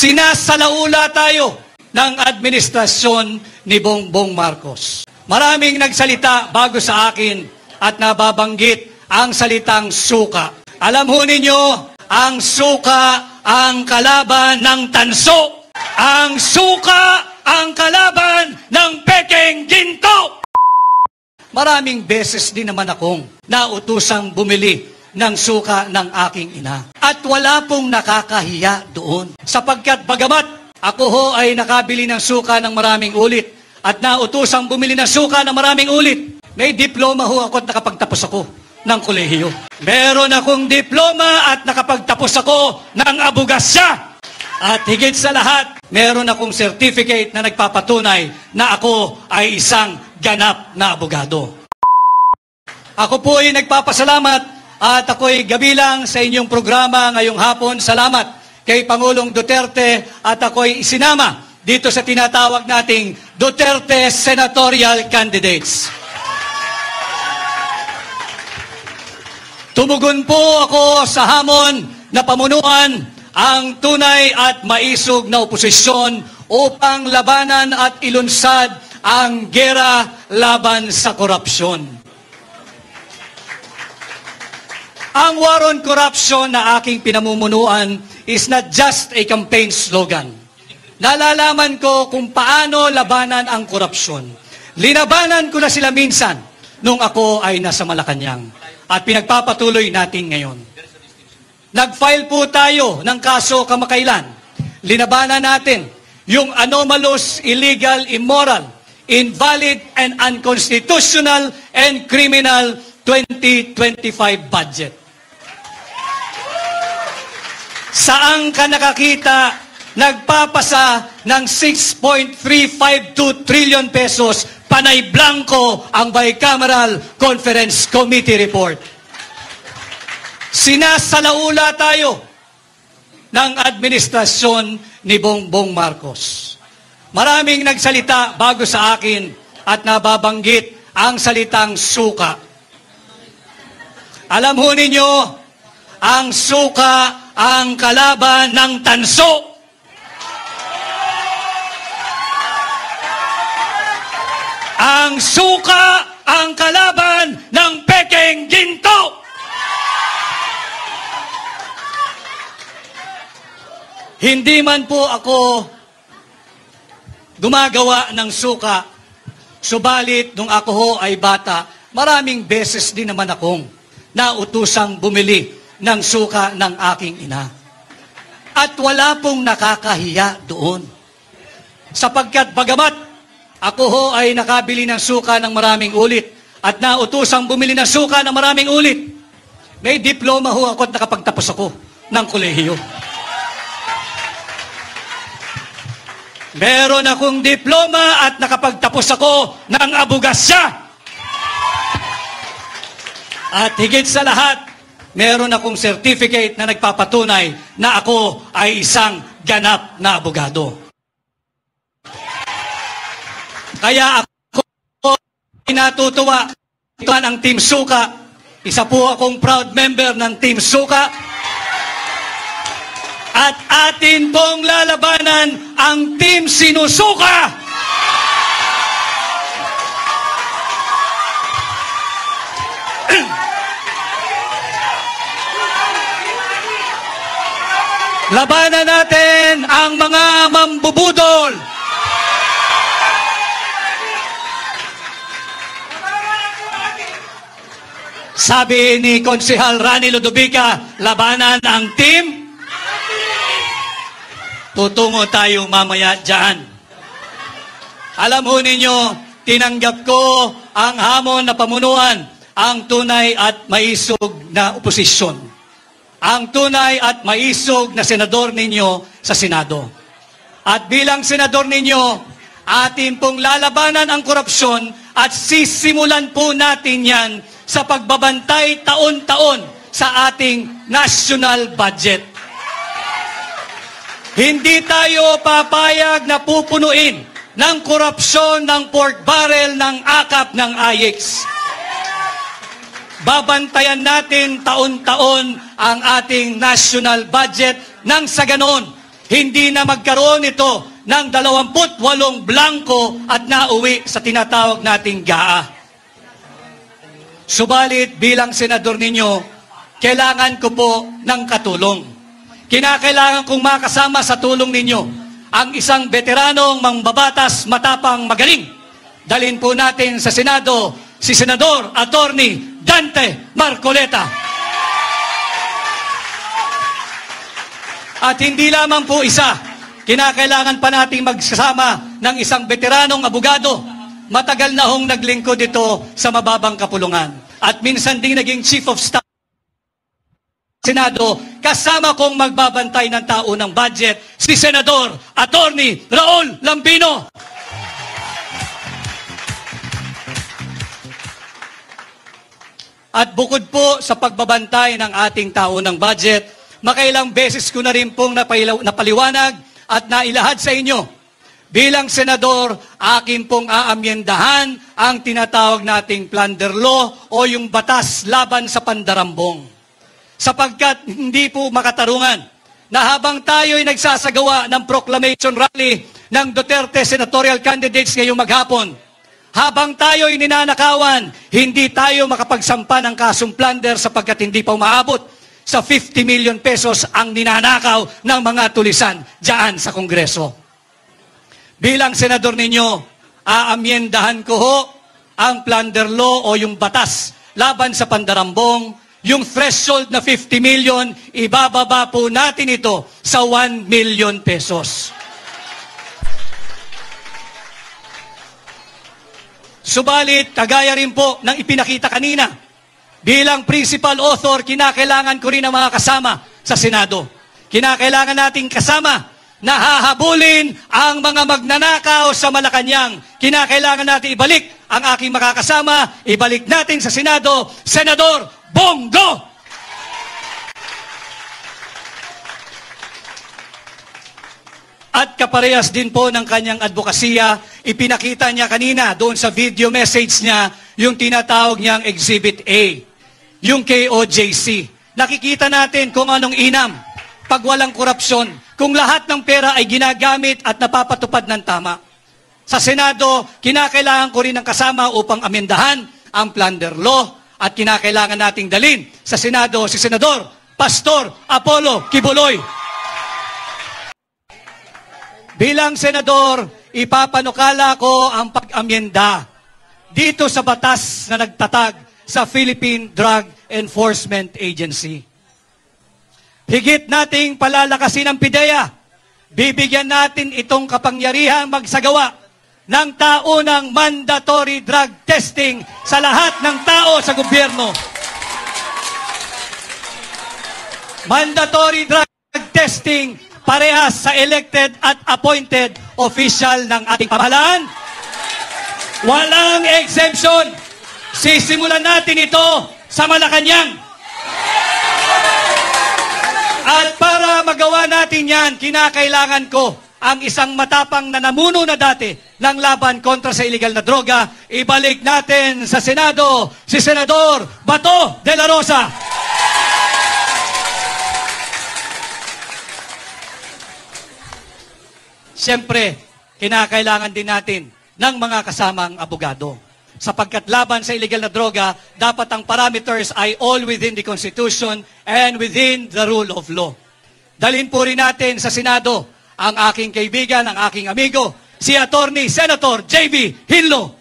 Sinasalaula tayo ng administrasyon ni Bongbong Marcos. Maraming nagsalita bago sa akin at nababanggit ang salitang suka. Alam ho ninyo, ang suka ang kalaban ng tanso. Ang suka ang kalaban ng pekeng ginto. Maraming beses din naman akong nautusang bumili ng suka ng aking ina. At wala pong nakakahiya doon. Sapagkat bagamat ako ho ay nakabili ng suka ng maraming ulit at nautusang bumili ng suka ng maraming ulit, may diploma ho ako at nakapagtapos ako ng kolehiyo. Meron akong diploma at nakapagtapos ako ng abogasya. At higit sa lahat, meron akong certificate na nagpapatunay na ako ay isang ganap na abogado. Ako po ay nagpapasalamat at ako'y gabilang sa inyong programa ngayong hapon. Salamat kay Pangulong Duterte at ako'y isinama dito sa tinatawag nating Duterte Senatorial Candidates. Tumugon po ako sa hamon na pamunuan ang tunay at maisog na oposisyon upang labanan at ilunsad ang gera laban sa korupsyon. Ang war on corruption na aking pinamumunuan is not just a campaign slogan. Nalalaman ko kung paano labanan ang korupsyon. Linabanan ko na sila minsan nung ako ay nasa Malacanang. At pinagpapatuloy natin ngayon. Nag-file po tayo ng kaso kamakailan. Linabanan natin yung anomalous, illegal, immoral, invalid, and unconstitutional and criminal 2025 budget. Saan ka nakakita nagpapasa ng 6.352 trillion pesos panay blanco ang Bicameral Conference Committee report? Sinasalaula tayo ng administrasyon ni Bongbong Marcos. Maraming nagsalita bago sa akin at nababanggit ang salitang suka. Alam ho ninyo, ang suka ang kalaban ng tanso. Ang suka ang kalaban ng pekeng ginto. Hindi man po ako gumagawa ng suka, subalit nung ako ho ay bata, maraming beses din naman akong nautusang bumili ng suka ng aking ina. At wala pong nakakahiya doon. Sapagkat bagamat ako ho ay nakabili ng suka ng maraming ulit at nautusang bumili ng suka ng maraming ulit, may diploma ho ako at nakapagtapos ako ng kolehiyo. Meron akong diploma at nakapagtapos ako ng abogasya. At higit sa lahat, meron akong certificate na nagpapatunay na ako ay isang ganap na abogado. Kaya ako ay natutuwa. Ito ang Team Suka. Isa po akong proud member ng Team Suka. At atin pong lalabanan ang Team Sinusuka. Labanan natin ang mga mambubudol. Sabi ni Konsehal Rani Ludovica, labanan ang team. Tutungo tayo mamaya dyan. Alam ho ninyo, tinanggap ko ang hamon na pamunuan, ang tunay at maisog na oposisyon. Ang tunay at maisog na senador ninyo sa Senado. At bilang senador ninyo, atin pong lalabanan ang korupsyon at sisimulan po natin yan sa pagbabantay taon-taon sa ating national budget. Hindi tayo papayag na pupunuin ng korupsyon ng pork barrel ng akap ng AIEX. Babantayan natin taon-taon ang ating national budget nang sa ganon, hindi na magkaroon ito ng 28 blanco at nauwi sa tinatawag nating GAA. Subalit bilang senador ninyo, kailangan ko po ng katulong. Kinakailangan kong makasama sa tulong ninyo ang isang veteranong mangbabatas, matapang, magaling. Dalhin po natin sa Senado si Senador Attorney Dante Marcoleta. At hindi lamang po isa, kinakailangan pa nating magsasama ng isang veteranong abogado. Matagal na hong naglingkod ito sa mababang kapulungan. At minsan ding naging Chief of Staff Senado, kasama kong magbabantay ng taunang budget, si Senador Attorney Raul Lambino. At bukod po sa pagbabantay ng ating taunang budget, makailang beses ko na rin pong napaliwanag at nailahad sa inyo. Bilang senador, akin pong aamyendahan ang tinatawag nating plunder law o yung batas laban sa pandarambong. Sapagkat hindi po makatarungan na habang tayo ay nagsasagawa ng proclamation rally ng Duterte senatorial candidates ngayong maghapon, habang tayo ay ninanakawan, hindi tayo makapagsampa ng kasong plunder sapagkat hindi pa umaabot sa 50 million pesos ang ninanakaw ng mga tulisan dyan sa Kongreso. Bilang senador ninyo, aamyendahan ko ho ang plunder law o yung batas laban sa pandarambong. Yung threshold na 50 million, ibababa po natin ito sa 1 million pesos. Subalit, kagaya rin po ng ipinakita kanina, bilang principal author, kinakailangan ko rin ang mga kasama sa Senado. Kinakailangan nating kasama na hahabulin ang mga magnanakaw sa Malacanang. Kinakailangan natin ibalik ang aking makakasama, ibalik natin sa Senado, Senador Bongo! At kaparehas din po ng kanyang advokasya, ipinakita niya kanina doon sa video message niya yung tinatawag niyang Exhibit A, yung KOJC. Nakikita natin kung anong inam pag walang korupsyon, kung lahat ng pera ay ginagamit at napapatupad ng tama. Sa Senado, kinakailangan ko rin ng kasama upang amendahan ang plunder law at kinakailangan nating dalhin sa Senado si Senador Pastor Apollo Kibuloy. Bilang senador, ipapanukala ko ang pag-amyenda dito sa batas na nagtatag sa Philippine Drug Enforcement Agency. Higit nating palalakasin ang PIDEA. Bibigyan natin itong kapangyarihang magsagawa ng taunang mandatory drug testing sa lahat ng tao sa gobyerno. Mandatory drug testing parehas sa elected at appointed official ng ating pamahalaan. Walang exemption. Sisimulan natin ito sa Malacanang. At para magawa natin yan, kinakailangan ko ang isang matapang na namuno na dati ng laban kontra sa illegal na droga. Ibalik natin sa Senado si Senador Bato de la Rosa. Siyempre, kinakailangan din natin ng mga kasamang abogado. Sapagkat laban sa illegal na droga, dapat ang parameters ay all within the Constitution and within the rule of law. Dalhin po rin natin sa Senado ang aking kaibigan, ang aking amigo, si Attorney Senator J.B. Hinlo.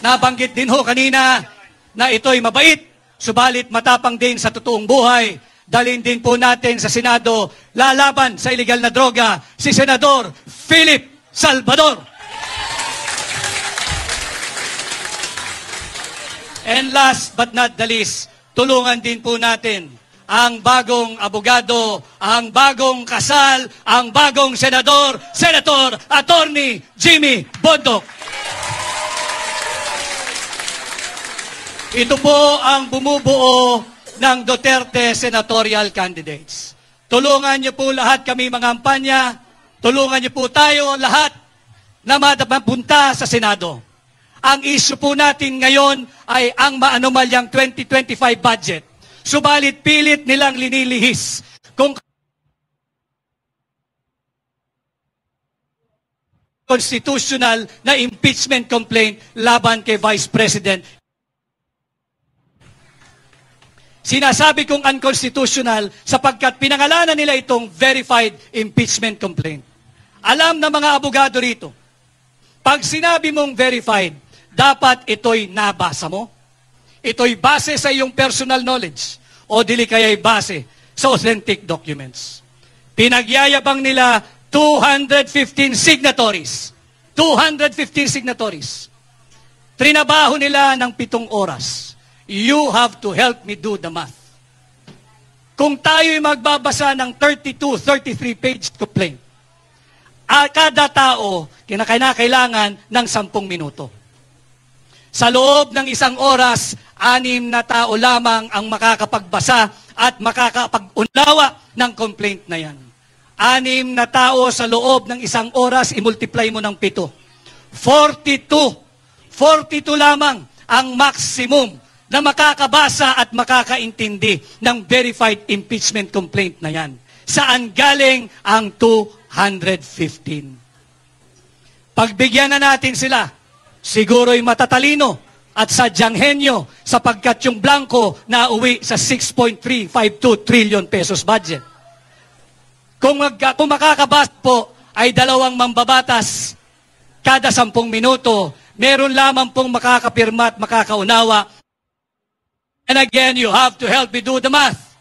Nabanggit din ho kanina na ito'y mabait, subalit matapang din sa totoong buhay. Dalhin din po natin sa Senado, lalaban sa illegal na droga, si Senador Philip Salvador. And last but not the least, tulungan din po natin ang bagong abogado, ang bagong kasal, ang bagong senador, Senator Attorney Jimmy Bondoc. Ito po ang bumubuo ng Duterte senatorial candidates. Tulungan niyo po lahat kami mga kampanya, tulungan niyo po tayo lahat na mapunta sa Senado. Ang issue po natin ngayon ay ang maanomalyang 2025 budget. Subalit pilit nilang linilihis kung constitutional na impeachment complaint laban kay Vice President. Sinasabi kong unconstitutional sapagkat pinangalanan nila itong verified impeachment complaint. Alam na mga abogado rito, pag sinabi mong verified, dapat ito'y nabasa mo. Ito'y base sa iyong personal knowledge o dili kaya'y base sa authentic documents. Pinagyayabang nila 215 signatories. 215 signatories. Trinabaho nila ng 7 oras. You have to help me do the math. Kung tayo'y magbabasa ng 33 page complaint, kada tao kinakailangan ng 10 minuto. Sa loob ng 1 oras, 6 na tao lamang ang makakapagbasa at makakapag-unawa ng complaint na yan. 6 na tao sa loob ng 1 oras, i-multiply mo ng 7. 42 lamang ang maximum na makakabasa at makakaintindi ng verified impeachment complaint na yan. Saan galing ang 215? Pagbigyan na natin sila, siguro'y matatalino at sadyang henyo sapagkat yung blanco na uwi sa 6.352 trillion pesos budget. Kung makakabasa po ay 2 mambabatas kada 10 minuto, meron lamang pong makakapirma at makakaunawa. And again, you have to help me do the math.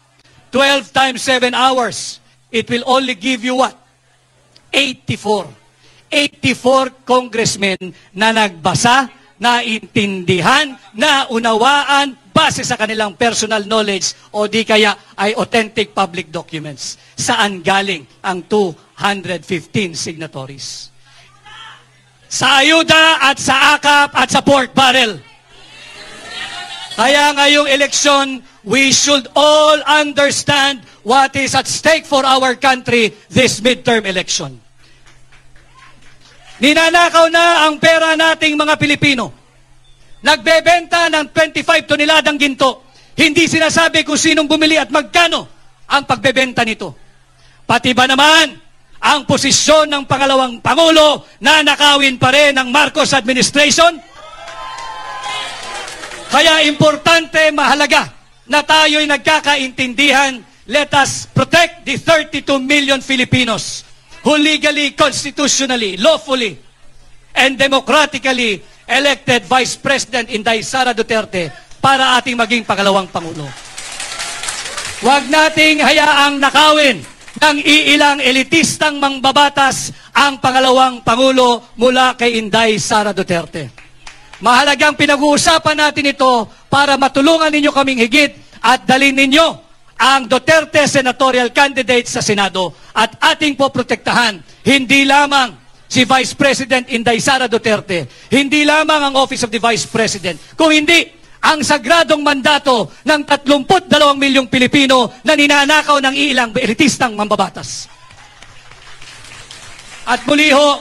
12 times 7 hours, it will only give you what? 84. 84 congressmen na nagbasa, naintindihan, naunawaan, base sa kanilang personal knowledge o di kaya ay authentic public documents. Saan galing ang 215 signatories? Sa ayuda at sa akap at sa pork barrel. Kaya ngayong eleksyon, we should all understand what is at stake for our country this midterm election. Ninanakaw na ang pera nating mga Pilipino. Nagbebenta ng 25 toneladang ginto. Hindi sinasabi kung sinong bumili at magkano ang pagbebenta nito. Pati ba naman ang posisyon ng pangalawang Pangulo na nakawin pa rin ng Marcos administration? Kaya importante, mahalaga na tayo'y nagkakaintindihan. Let us protect the 32 million Filipinos who legally, constitutionally, lawfully, and democratically elected Vice President Inday Sara Duterte para ating maging pangalawang Pangulo. Huwag nating hayaang nakawin ng iilang elitistang mangbabatas ang pangalawang Pangulo mula kay Inday Sara Duterte. Mahalagang pinag-uusapan natin ito para matulungan ninyo kaming higit at dalhin ninyo ang Duterte senatorial candidate sa Senado at ating poprotektahan hindi lamang si Vice President Inday Sara Duterte, hindi lamang ang Office of the Vice President, kung hindi ang sagradong mandato ng 32 milyong Pilipino na ninanakaw ng ilang elitistang mambabatas. At muli ho,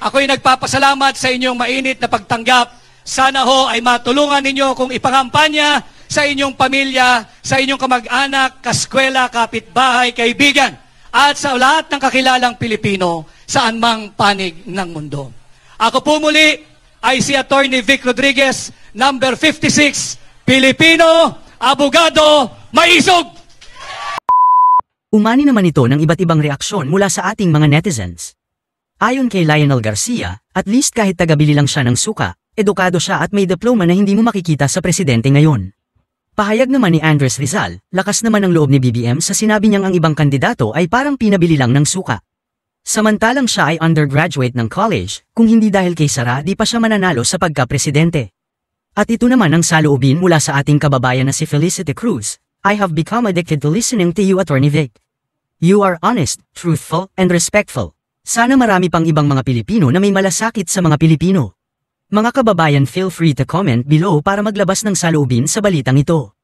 ako'y nagpapasalamat sa inyong mainit na pagtanggap. Sana ho ay matulungan ninyo kung ipangampanya sa inyong pamilya, sa inyong kamag-anak, kaskwela, kapitbahay, kaibigan, at sa lahat ng kakilalang Pilipino saan mang panig ng mundo. Ako po muli ay si Attorney Vic Rodriguez, number 56, Pilipino, abogado, maisog! Umani naman ito ng iba't ibang reaksyon mula sa ating mga netizens. Ayon kay Lionel Garcia, at least kahit tagabili lang siya ng suka, edukado siya at may diploma na hindi mo makikita sa presidente ngayon. Pahayag naman ni Andres Rizal, lakas naman ang loob ni BBM sa sinabi niyang ang ibang kandidato ay parang pinabili lang ng suka. Samantalang siya ay undergraduate ng college, kung hindi dahil kay Sara di pa siya mananalo sa pagka-presidente. At ito naman ang saloobin mula sa ating kababayan na si Felicity Cruz, I have become addicted to listening to you, Attorney Vic. You are honest, truthful, and respectful. Sana marami pang ibang mga Pilipino na may malasakit sa mga Pilipino. Mga kababayan, feel free to comment below para maglabas ng saloobin sa balitang ito.